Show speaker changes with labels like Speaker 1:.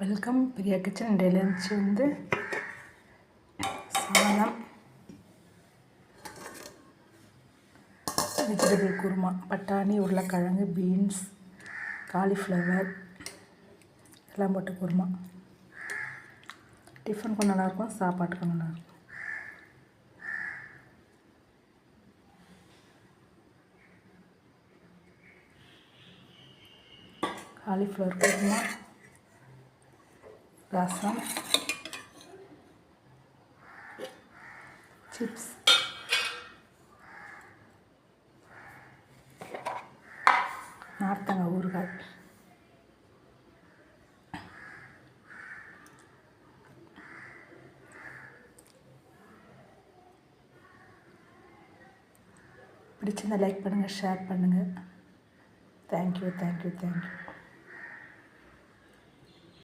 Speaker 1: Welcome Priya kitchen. Day lunch வந்து சாதம், vegetable kurma, பட்டாணி, உருளைக்கிழங்கு, பீன்ஸ், காலிஃப்ளவர் எல்லாம் போட்டு குருமா. டிஃபனுக்கும் நல்லாயிருக்கும், சாப்பாட்டுக்கும் நல்லாயிருக்கும். காலிஃப்ளவர் குருமா, ரசம், சிப்ஸ், நார்த்தங்காய் ஊறுகாய். பிடிச்சிருந்தால் லைக் பண்ணுங்கள், ஷேர் பண்ணுங்கள். தேங்க்யூ.